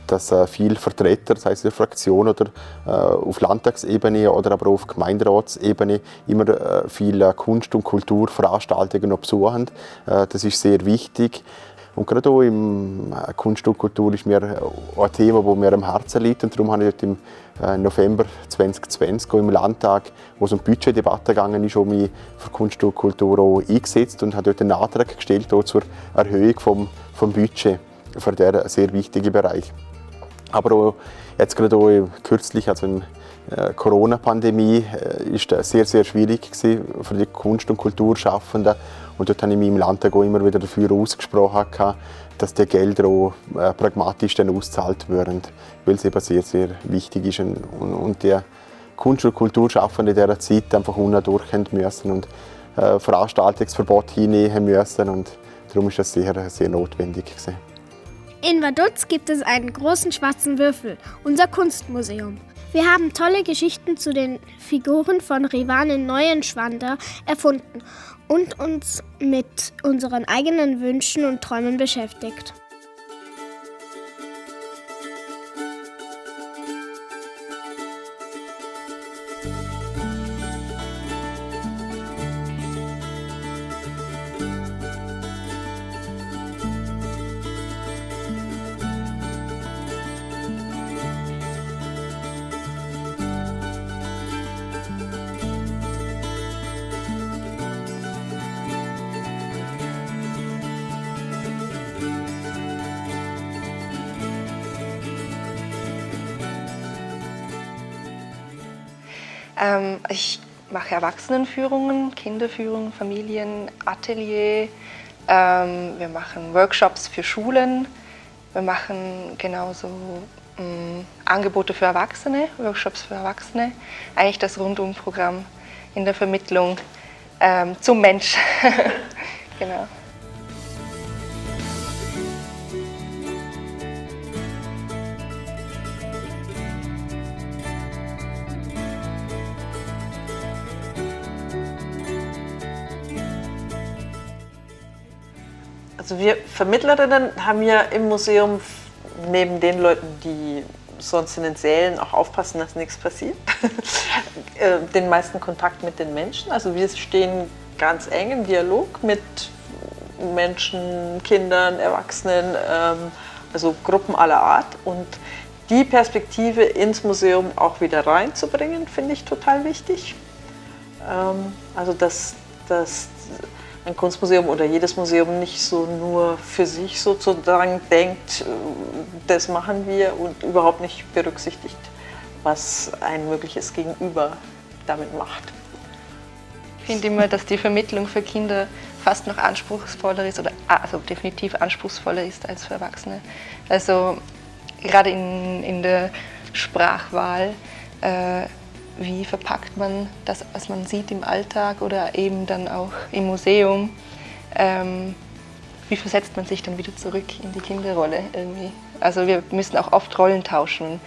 dass viele Vertreter, sei es in der Fraktion oder auf Landtagsebene oder aber auf Gemeinderatsebene, immer viele Kunst- und Kulturveranstaltungen besuchen. Das ist sehr wichtig. Und gerade auch im Kunst und Kultur ist mir ein Thema, das mir am Herzen liegt. Und darum habe ich im November 2020 im Landtag, wo es um die Budgetdebatte gegangen ist, mich für Kunst und Kultur auch eingesetzt und habe dort einen Antrag gestellt auch zur Erhöhung vom Budget für diesen sehr wichtigen Bereich. Aber auch jetzt gerade auch kürzlich, also in der Corona-Pandemie, ist es sehr, sehr schwierig gewesen für die Kunst- und Kulturschaffenden. Und dort habe ich mich im Landtag auch immer wieder dafür ausgesprochen, dass die Gelder auch pragmatisch dann ausgezahlt werden, weil es eben sehr, sehr wichtig ist. Und die Kunst- und Kulturschaffenden in dieser Zeit einfach durchgehen müssen und Veranstaltungsverbot hinnehmen müssen. Und darum ist das sehr, sehr notwendig gewesen. In Vaduz gibt es einen großen schwarzen Würfel, unser Kunstmuseum. Wir haben tolle Geschichten zu den Figuren von Revan in Neuenschwander erfunden und uns mit unseren eigenen Wünschen und Träumen beschäftigt. Ich mache Erwachsenenführungen, Kinderführungen, Familienatelier. Wir machen Workshops für Schulen. Wir machen genauso Angebote für Erwachsene, Workshops für Erwachsene. Eigentlich das Rundumprogramm in der Vermittlung zum Mensch. Genau. Also wir Vermittlerinnen haben ja im Museum neben den Leuten, die sonst in den Sälen auch aufpassen, dass nichts passiert, den meisten Kontakt mit den Menschen. Also wir stehen ganz eng im Dialog mit Menschen, Kindern, Erwachsenen, also Gruppen aller Art. Und die Perspektive ins Museum auch wieder reinzubringen, finde ich total wichtig. Also dass ein Kunstmuseum oder jedes Museum nicht so nur für sich sozusagen denkt, das machen wir und überhaupt nicht berücksichtigt, was ein mögliches Gegenüber damit macht. Ich finde immer, dass die Vermittlung für Kinder fast noch anspruchsvoller ist, oder also definitiv anspruchsvoller ist als für Erwachsene. Also gerade in der Sprachwahl, wie verpackt man das, was man sieht im Alltag oder eben dann auch im Museum? Wie versetzt man sich dann wieder zurück in die Kinderrolle irgendwie? Also wir müssen auch oft Rollen tauschen.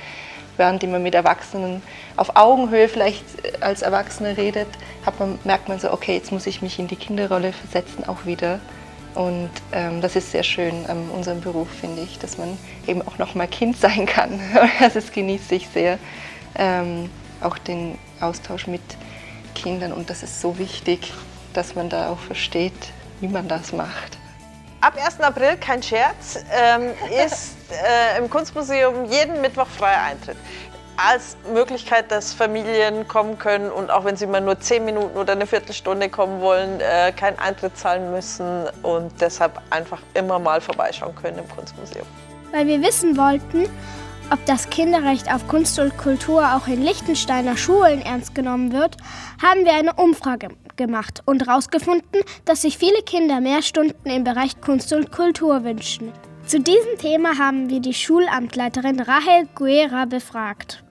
Während man mit Erwachsenen auf Augenhöhe vielleicht als Erwachsene redet, merkt man so, okay, jetzt muss ich mich in die Kinderrolle versetzen auch wieder. Und das ist sehr schön an unserem Beruf, finde ich, dass man eben auch noch mal Kind sein kann. Das genieße ich sehr. Auch den Austausch mit Kindern, und das ist so wichtig, dass man da auch versteht, wie man das macht. Ab 1. April, kein Scherz, ist im Kunstmuseum jeden Mittwoch freier Eintritt. Als Möglichkeit, dass Familien kommen können und auch wenn sie mal nur 10 Minuten oder eine Viertelstunde kommen wollen, keinen Eintritt zahlen müssen und deshalb einfach immer mal vorbeischauen können im Kunstmuseum. Weil wir wissen wollten, ob das Kinderrecht auf Kunst und Kultur auch in Liechtensteiner Schulen ernst genommen wird, haben wir eine Umfrage gemacht und herausgefunden, dass sich viele Kinder mehr Stunden im Bereich Kunst und Kultur wünschen. Zu diesem Thema haben wir die Schulamtleiterin Rahel Guerra befragt.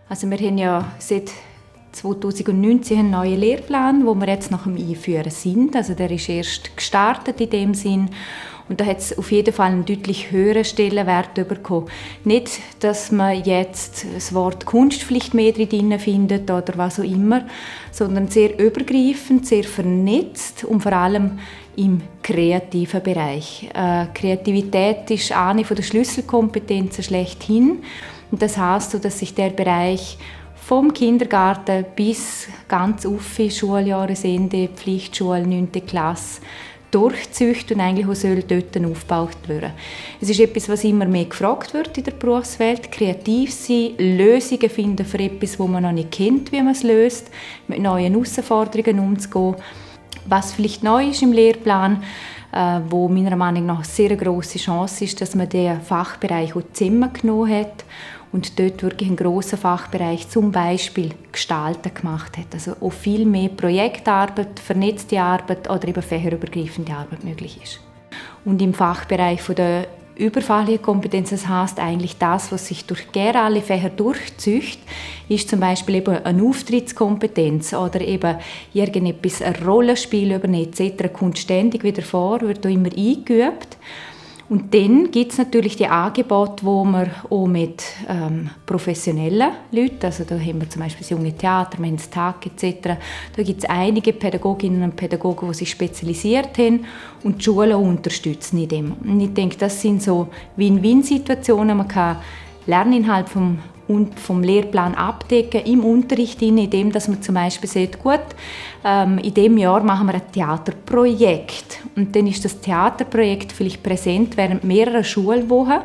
Also wir haben ja seit 2019 einen neuen Lehrplan, wo wir jetzt nach dem Einführen sind. Also der ist erst gestartet in dem Sinn. Und da hat es auf jeden Fall einen deutlich höheren Stellenwert bekommen. Nicht, dass man jetzt das Wort Kunstpflicht mehr drin findet oder was auch immer, sondern sehr übergreifend, sehr vernetzt und vor allem im kreativen Bereich. Kreativität ist eine der Schlüsselkompetenzen schlechthin. Und das heisst, dass sich der Bereich vom Kindergarten bis ganz auf Schuljahresende, Pflichtschule, 9. Klasse, durchzüchtet und eigentlich auch soll dort aufgebaut werden. Es ist etwas, was immer mehr gefragt wird in der Berufswelt. Kreativ sein, Lösungen finden für etwas, das man noch nicht kennt, wie man es löst, mit neuen Herausforderungen umzugehen. Was vielleicht neu ist im Lehrplan, wo meiner Meinung nach eine sehr grosse Chance ist, dass man den Fachbereich auch zusammengenommen hat und dort wirklich einen grossen Fachbereich, zum Beispiel Gestalten, gemacht hat. Also auch viel mehr Projektarbeit, vernetzte Arbeit oder eben fächerübergreifende Arbeit möglich ist. Und im Fachbereich der überfachlichen Kompetenz, das heisst eigentlich das, was sich durch gerne alle Fächer durchzieht, ist zum Beispiel eben eine Auftrittskompetenz oder eben irgendetwas, ein Rollenspiel übernehmen etc. kommt ständig wieder vor, wird auch immer eingeübt. Und dann gibt es natürlich die Angebote, wo wir auch mit professionellen Leuten, also da haben wir zum Beispiel das junge Theater, wir haben das Tag etc., da gibt es einige Pädagoginnen und Pädagogen, die sich spezialisiert haben und die Schulen unterstützen in dem. Und ich denke, das sind so Win-Win-Situationen. Man kann Lerninhalt vom Lehrplan abdecken im Unterricht, indem dass man zum Beispiel sagt, gut, in diesem Jahr machen wir ein Theaterprojekt. Und dann ist das Theaterprojekt vielleicht präsent während mehrerer Schulwochen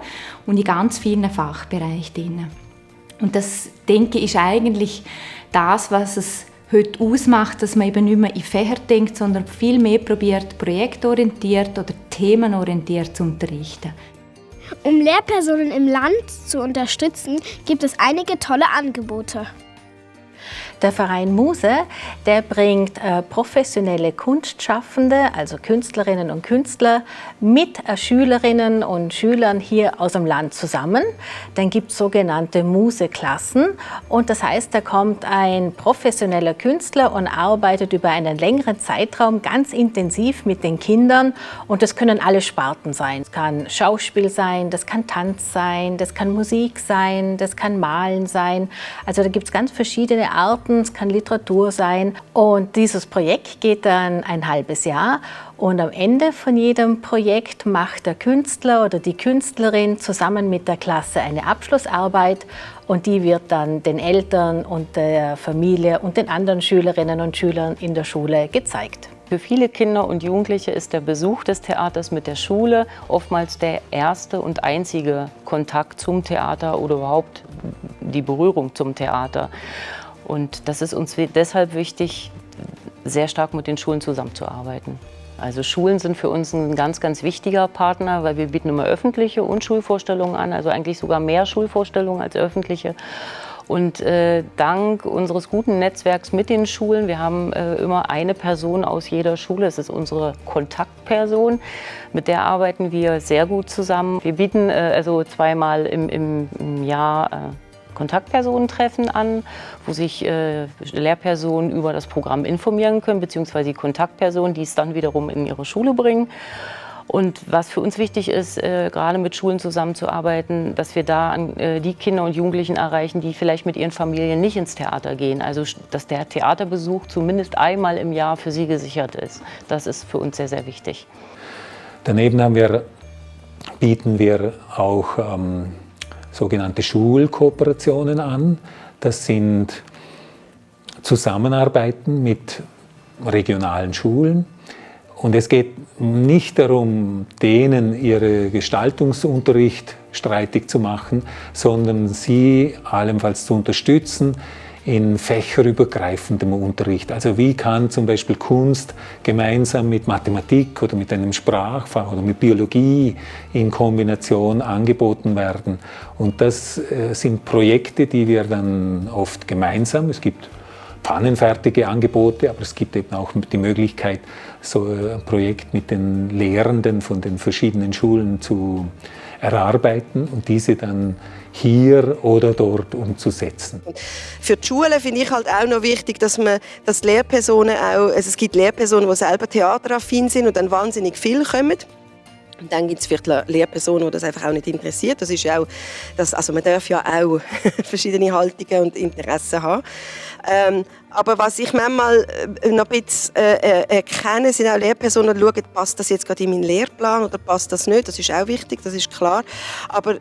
und in ganz vielen Fachbereichen drin. Und das, denke ich, ist eigentlich das, was es heute ausmacht, dass man eben nicht mehr in Fächer denkt, sondern viel mehr probiert, projektorientiert oder themenorientiert zu unterrichten. Um Lehrpersonen im Land zu unterstützen, gibt es einige tolle Angebote. Der Verein Muse, der bringt professionelle Kunstschaffende, also Künstlerinnen und Künstler, mit Schülerinnen und Schülern hier aus dem Land zusammen. Dann gibt es sogenannte Muse-Klassen. Und das heißt, da kommt ein professioneller Künstler und arbeitet über einen längeren Zeitraum ganz intensiv mit den Kindern. Und das können alle Sparten sein. Das kann Schauspiel sein, das kann Tanz sein, das kann Musik sein, das kann Malen sein. Also da gibt es ganz verschiedene Arten. Es kann Literatur sein. Und dieses Projekt geht dann ein halbes Jahr. Und am Ende von jedem Projekt macht der Künstler oder die Künstlerin zusammen mit der Klasse eine Abschlussarbeit. Und die wird dann den Eltern und der Familie und den anderen Schülerinnen und Schülern in der Schule gezeigt. Für viele Kinder und Jugendliche ist der Besuch des Theaters mit der Schule oftmals der erste und einzige Kontakt zum Theater oder überhaupt die Berührung zum Theater. Und das ist uns deshalb wichtig, sehr stark mit den Schulen zusammenzuarbeiten. Also Schulen sind für uns ein ganz, ganz wichtiger Partner, weil wir bieten immer öffentliche und Schulvorstellungen an, also eigentlich sogar mehr Schulvorstellungen als öffentliche. Und dank unseres guten Netzwerks mit den Schulen, wir haben immer eine Person aus jeder Schule, das ist unsere Kontaktperson, mit der arbeiten wir sehr gut zusammen. Wir bieten also zweimal im Jahr Kontaktpersonentreffen an, wo sich Lehrpersonen über das Programm informieren können, beziehungsweise die Kontaktpersonen, die es dann wiederum in ihre Schule bringen. Und was für uns wichtig ist, gerade mit Schulen zusammenzuarbeiten, dass wir da die Kinder und Jugendlichen erreichen, die vielleicht mit ihren Familien nicht ins Theater gehen. Also dass der Theaterbesuch zumindest einmal im Jahr für sie gesichert ist. Das ist für uns sehr, sehr wichtig. Daneben bieten wir auch sogenannte Schulkooperationen an. Das sind Zusammenarbeiten mit regionalen Schulen. Und es geht nicht darum, denen ihren Gestaltungsunterricht streitig zu machen, sondern sie allenfalls zu unterstützen in fächerübergreifendem Unterricht. Also wie kann zum Beispiel Kunst gemeinsam mit Mathematik oder mit einem Sprachfach oder mit Biologie in Kombination angeboten werden. Und das sind Projekte, die wir dann oft gemeinsam, es gibt pfannenfertige Angebote, aber es gibt eben auch die Möglichkeit, so ein Projekt mit den Lehrenden von den verschiedenen Schulen zu erarbeiten und diese dann hier oder dort umzusetzen. Für die Schulen finde ich halt auch noch wichtig, dass Lehrpersonen auch, also es gibt Lehrpersonen, die selber theateraffin sind und dann wahnsinnig viel kommen. Und dann gibt es vielleicht Lehrpersonen, die das einfach auch nicht interessiert. Das ist ja auch, also man darf ja auch verschiedene Haltungen und Interessen haben. Aber was ich manchmal noch ein bisschen erkenne, sind auch Lehrpersonen, die schauen, passt das jetzt gerade in meinen Lehrplan oder passt das nicht. Das ist auch wichtig, das ist klar. Aber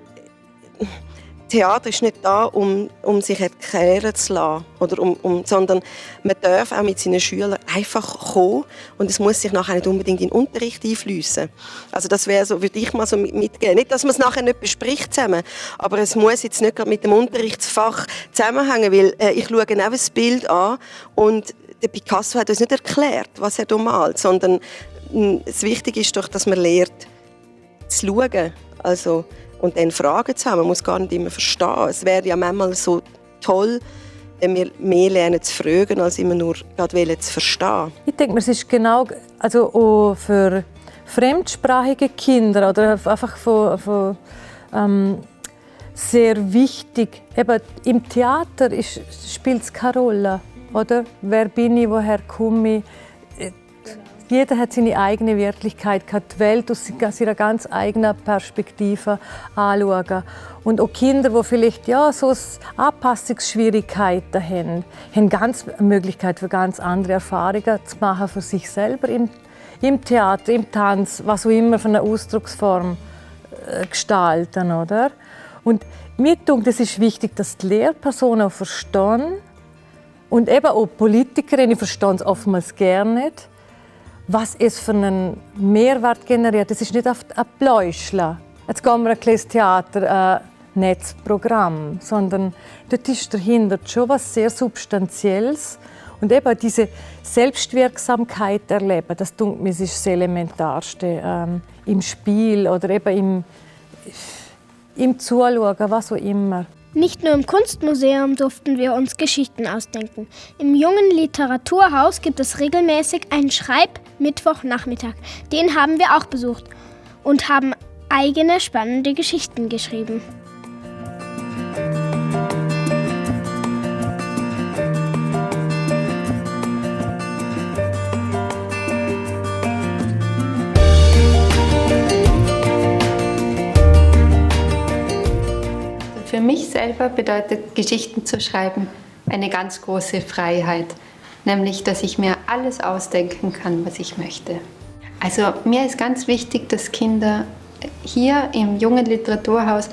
Theater ist nicht da, um sich erklären zu lassen, oder sondern man darf auch mit seinen Schülern einfach kommen und es muss sich nachher nicht unbedingt in den Unterricht einfließen. Also das wäre so, würde ich mal so mitgeben. Nicht, dass man es nachher nicht bespricht zusammen, aber es muss jetzt nicht gerade mit dem Unterrichtsfach zusammenhängen, weil ich schaue auch ein Bild an und der Picasso hat uns nicht erklärt, was er da malt, sondern das Wichtige ist doch, dass man lernt zu schauen. Also, und dann Fragen zu haben. Man muss gar nicht immer verstehen. Es wäre ja manchmal so toll, wenn wir mehr lernen zu fragen, als immer nur gerade zu verstehen. Ich denke, es ist genau also auch für fremdsprachige Kinder oder einfach sehr wichtig. Eben, im Theater spielt es keine Rolle. Oder? Wer bin ich, woher komme ich? Jeder hat seine eigene Wirklichkeit, kann die Welt aus ihrer ganz eigenen Perspektive anschauen. Und auch Kinder, die vielleicht so Anpassungsschwierigkeiten haben ganz eine Möglichkeit für ganz andere Erfahrungen zu machen für sich selber im Theater, im Tanz, was auch immer für eine Ausdrucksform gestalten. Oder? Und mir denke, es ist wichtig, dass die Lehrpersonen auch verstehen und eben auch Politikerinnen verstehen es oftmals gerne nicht, was es für einen Mehrwert generiert. Es ist nicht auf ein Pläuschchen. Jetzt gehen wir ein kleines Theater, ein Netzprogramm, sondern dort ist dahinter schon was sehr Substanzielles. Und eben diese Selbstwirksamkeit erleben, das denke ich, ist das Elementarste im Spiel oder eben im Zuschauen, was auch immer. Nicht nur im Kunstmuseum durften wir uns Geschichten ausdenken. Im Jungen Literaturhaus gibt es regelmäßig einen Schreib-Mittwochnachmittag. Den haben wir auch besucht und haben eigene spannende Geschichten geschrieben. Für mich selber bedeutet Geschichten zu schreiben eine ganz große Freiheit, nämlich, dass ich mir alles ausdenken kann, was ich möchte. Also mir ist ganz wichtig, dass Kinder hier im Jungen Literaturhaus,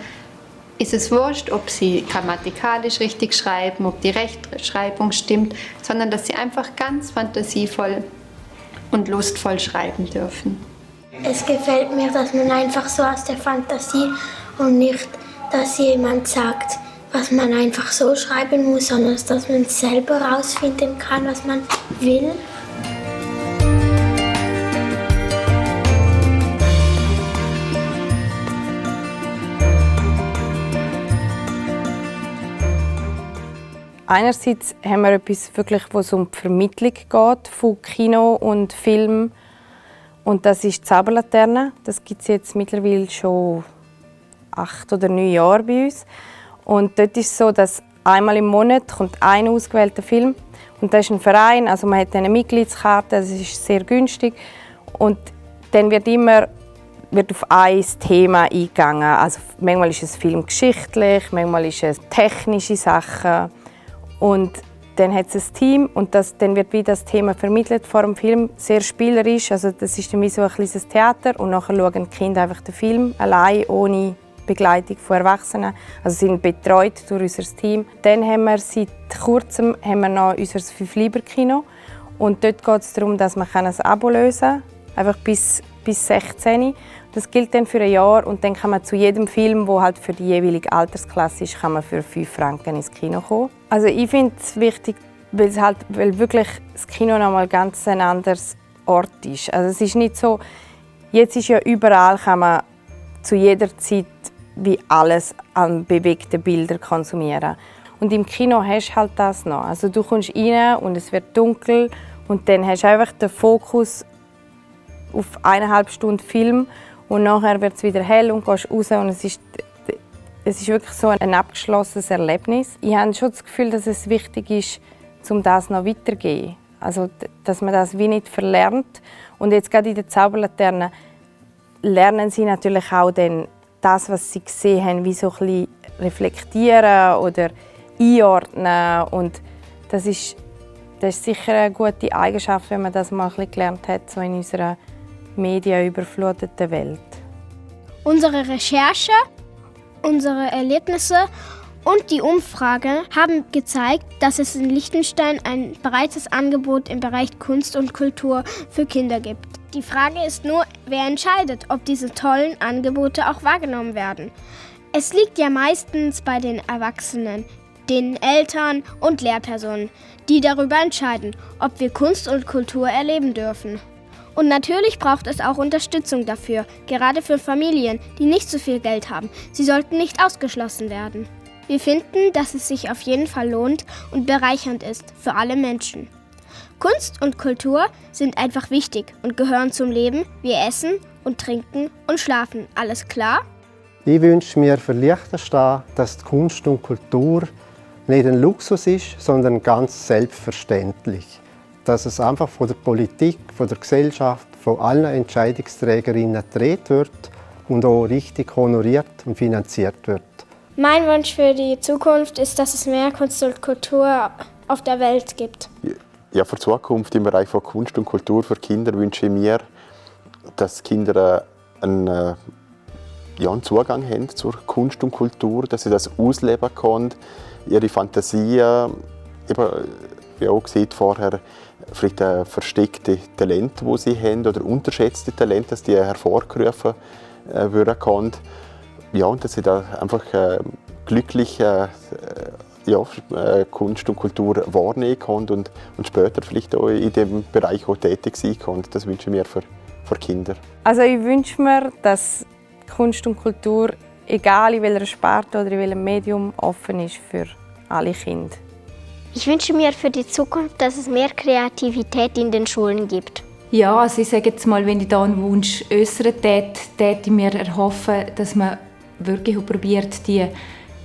ist es wurscht, ob sie grammatikalisch richtig schreiben, ob die Rechtschreibung stimmt, sondern dass sie einfach ganz fantasievoll und lustvoll schreiben dürfen. Es gefällt mir, dass man einfach so aus der Fantasie und nicht, dass jemand sagt, was man einfach so schreiben muss, sondern dass man selber herausfinden kann, was man will. Einerseits haben wir etwas, wirklich, wo es um die Vermittlung geht von Kino und Film. Und das ist die Zauberlaterne. Das gibt es jetzt mittlerweile schon 8 oder 9 Jahre bei uns. Und dort ist es so, dass einmal im Monat kommt ein ausgewählter Film. Und das ist ein Verein, also man hat eine Mitgliedskarte, das ist sehr günstig. Und dann wird auf ein Thema eingegangen. Also manchmal ist es Film geschichtlich, manchmal ist es technische Sachen. Und dann hat es ein Team und dann wird wie das Thema vermittelt vor dem Film, sehr spielerisch. Also das ist dann wie so ein kleines Theater und nachher schauen die Kinder einfach den Film allein, ohne Begleitung von Erwachsenen. Also sie sind betreut durch unser Team. Dann haben wir seit kurzem noch unser 5-Lieber-Kino. Und dort geht es darum, dass man ein Abo lösen kann, einfach bis 16. Das gilt dann für ein Jahr und dann kann man zu jedem Film, der halt für die jeweilige Altersklasse ist, kann man für 5 Franken ins Kino kommen. Also ich finde es wichtig, weil wirklich das Kino nochmal ganz ein anderes Ort ist. Also es ist nicht so, jetzt ist ja überall, kann man zu jeder Zeit wie alles an bewegten Bildern konsumieren. Und im Kino hast du halt das noch. Also du kommst rein und es wird dunkel und dann hast du einfach den Fokus auf 1,5 Stunden Film und nachher wird es wieder hell und gehst raus und es ist wirklich so ein abgeschlossenes Erlebnis. Ich habe schon das Gefühl, dass es wichtig ist, um das noch weiterzugeben. Also, dass man das wie nicht verlernt. Und jetzt gerade in der Zauberlaterne lernen sie natürlich auch dann das, was sie gesehen haben, wie so ein bisschen reflektieren oder einordnen. Und das ist sicher eine gute Eigenschaft, wenn man das mal ein bisschen gelernt hat, so in unserer medienüberfluteten Welt. Unsere Recherche Unsere Erlebnisse und die Umfrage haben gezeigt, dass es in Liechtenstein ein breites Angebot im Bereich Kunst und Kultur für Kinder gibt. Die Frage ist nur, wer entscheidet, ob diese tollen Angebote auch wahrgenommen werden. Es liegt ja meistens bei den Erwachsenen, den Eltern und Lehrpersonen, die darüber entscheiden, ob wir Kunst und Kultur erleben dürfen. Und natürlich braucht es auch Unterstützung dafür, gerade für Familien, die nicht so viel Geld haben. Sie sollten nicht ausgeschlossen werden. Wir finden, dass es sich auf jeden Fall lohnt und bereichernd ist für alle Menschen. Kunst und Kultur sind einfach wichtig und gehören zum Leben wie Essen und Trinken und Schlafen. Alles klar? Ich wünsche mir für Liechtenstein, dass die Kunst und Kultur nicht ein Luxus ist, sondern ganz selbstverständlich. Dass es einfach von der Politik, von der Gesellschaft, von allen Entscheidungsträgerinnen gedreht wird und auch richtig honoriert und finanziert wird. Mein Wunsch für die Zukunft ist, dass es mehr Kunst und Kultur auf der Welt gibt. Ja, für die Zukunft im Bereich von Kunst und Kultur für Kinder wünsche ich mir, dass Kinder einen Zugang haben zur Kunst und Kultur, dass sie das ausleben können, ihre Fantasie, wie auch gesagt vorher, vielleicht versteckte Talente, die sie haben, oder unterschätzte Talente, dass die hervorgerufen werden können. Ja, und dass sie da einfach glücklich Kunst und Kultur wahrnehmen können und später vielleicht auch in diesem Bereich auch tätig sein können. Das wünsche ich mir für Kinder. Also ich wünsche mir, dass Kunst und Kultur, egal in welcher Sparte oder in welchem Medium, offen ist für alle Kinder. Ich wünsche mir für die Zukunft, dass es mehr Kreativität in den Schulen gibt. Ja, also ich sage jetzt mal, wenn ich da einen Wunsch äußere, täte ich mir erhoffen, dass man wirklich probiert, die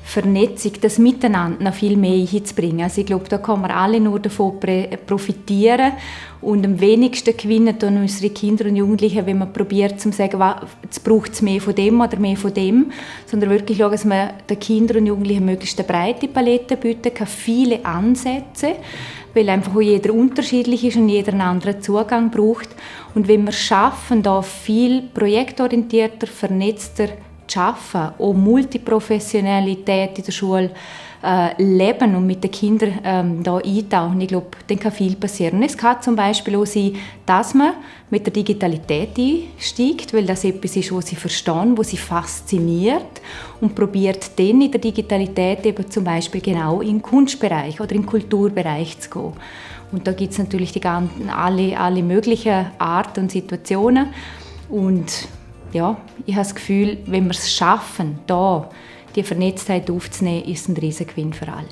Vernetzung, das Miteinander noch viel mehr hinzubringen. Also ich glaube, da kann man alle nur davon profitieren und am wenigsten gewinnen tun unsere Kinder und Jugendlichen, wenn man probiert zu sagen, jetzt braucht es mehr von dem oder mehr von dem, sondern wirklich schauen, dass man den Kindern und Jugendlichen möglichst eine breite Palette bieten kann, viele Ansätze, weil einfach auch jeder unterschiedlich ist und jeder einen anderen Zugang braucht. Und wenn wir es schaffen, da viel projektorientierter, vernetzter zu arbeiten, auch Multiprofessionalität in der Schule leben und mit den Kindern da eintauchen, ich glaube, dann kann viel passieren. Es kann zum Beispiel auch sein, dass man mit der Digitalität einsteigt, weil das etwas ist, was sie verstehen, was sie fasziniert und probiert dann in der Digitalität eben zum Beispiel genau in den Kunstbereich oder in den Kulturbereich zu gehen. Und da gibt es natürlich alle möglichen Arten und Situationen. Und ja, ich habe das Gefühl, wenn wir es schaffen, da die Vernetztheit aufzunehmen, ist es ein riesiger Gewinn für alle.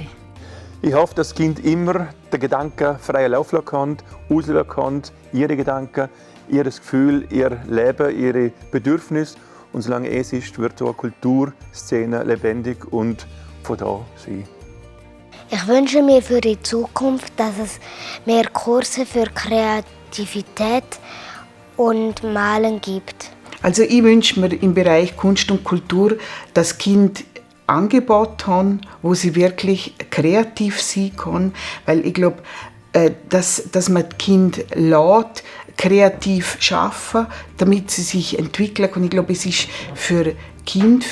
Ich hoffe, dass das Kind immer den Gedanken freien Lauf lassen kann, ausleben kann, ihre Gedanken, ihr Gefühl, ihr Leben, ihre Bedürfnisse. Und solange es ist, wird so eine Kulturszene lebendig und von da sein. Ich wünsche mir für die Zukunft, dass es mehr Kurse für Kreativität und Malen gibt. Also ich wünsche mir im Bereich Kunst und Kultur, dass Kinder Angebote haben, wo sie wirklich kreativ sein können, weil ich glaube, dass man die Kinder lässt, kreativ arbeiten, damit sie sich entwickeln. Und ich glaube, es ist für Kinder,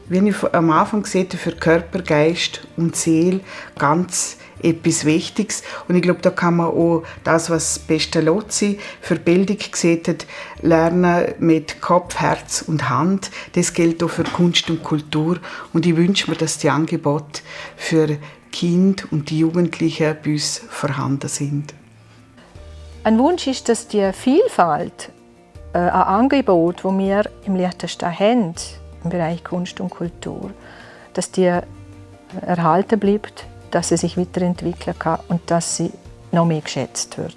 wie ich am Anfang gesagt habe, für Körper, Geist und Seele ganz etwas Wichtiges. Und ich glaube, da kann man auch das, was Pestalozzi für Bildung gesehen hat, lernen mit Kopf, Herz und Hand. Das gilt auch für Kunst und Kultur. Und ich wünsche mir, dass die Angebote für Kinder und die Jugendlichen bei uns vorhanden sind. Ein Wunsch ist, dass die Vielfalt an Angeboten, die wir im Liechtenstein haben, im Bereich Kunst und Kultur, dass die erhalten bleibt, dass sie sich weiterentwickeln kann und dass sie noch mehr geschätzt wird.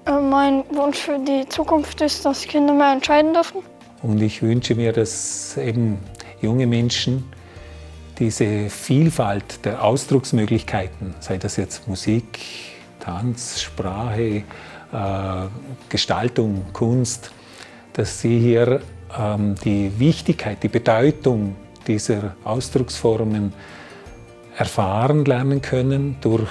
Mein Wunsch für die Zukunft ist, dass Kinder mehr entscheiden dürfen. Und ich wünsche mir, dass eben junge Menschen diese Vielfalt der Ausdrucksmöglichkeiten, sei das jetzt Musik, Tanz, Sprache, Gestaltung, Kunst, dass sie hier die Wichtigkeit, die Bedeutung dieser Ausdrucksformen erfahren lernen können durch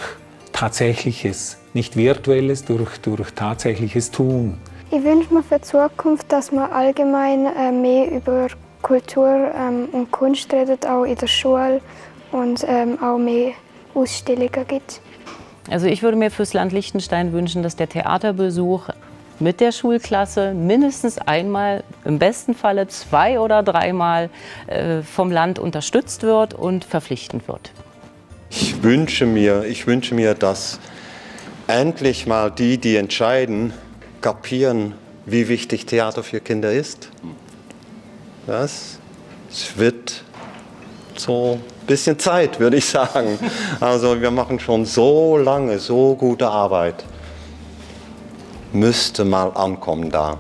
Tatsächliches, nicht Virtuelles, durch tatsächliches Tun. Ich wünsche mir für die Zukunft, dass wir allgemein mehr über Kultur und Kunst redet, auch in der Schule und auch mehr Ausstellungen gibt. Also ich würde mir fürs Land Liechtenstein wünschen, dass der Theaterbesuch mit der Schulklasse mindestens einmal, im besten Falle 2 oder 3 Mal vom Land unterstützt wird und verpflichtend wird. Ich wünsche mir, dass endlich mal die entscheiden, kapieren, wie wichtig Theater für Kinder ist. Es wird so ein bisschen Zeit, würde ich sagen. Also wir machen schon so lange so gute Arbeit. Müsste mal ankommen da.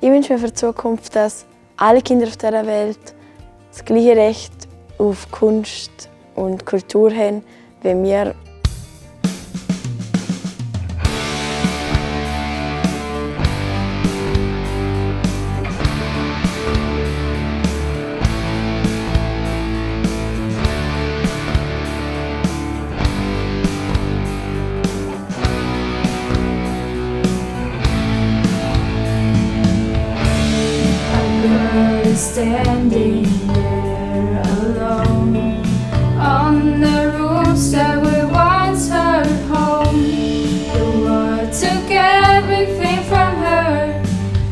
Ich wünsche mir für die Zukunft, dass alle Kinder auf dieser Welt das gleiche Recht auf Kunst und Kultur haben wie wir. Standing there alone on the roofs that we once heard home. The world took everything from her.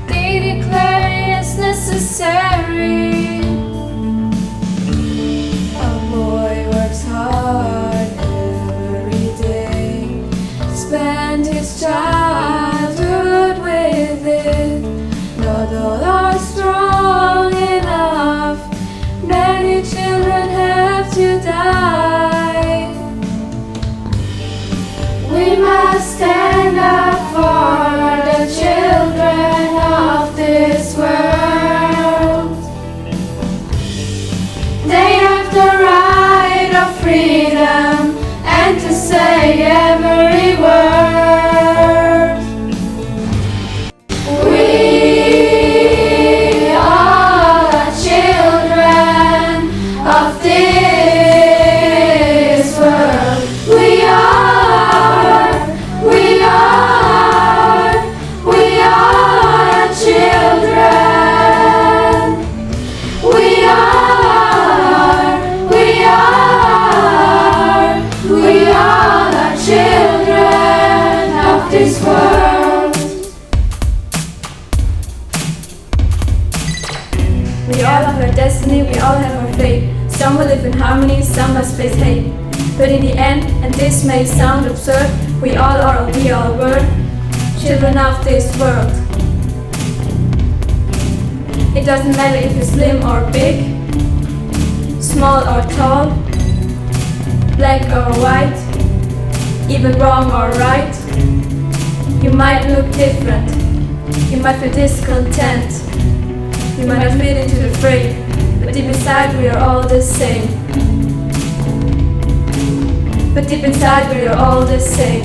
They declared it's necessary. A boy works hard every day, spend his childhood with it. Not all are strong enough. Many children have to die. We must stand up for the children of this world. They have the right of freedom and to say every word. We all have our destiny, we all have our fate. Some will live in harmony, some must face hate. But in the end, and this may sound absurd, we all are, or we all were, children of this world. It doesn't matter if you're slim or big, small or tall, black or white, even wrong or right. You might look different, you might feel discontent, you might not fit into the frame, but deep inside we are all the same. But deep inside we are all the same.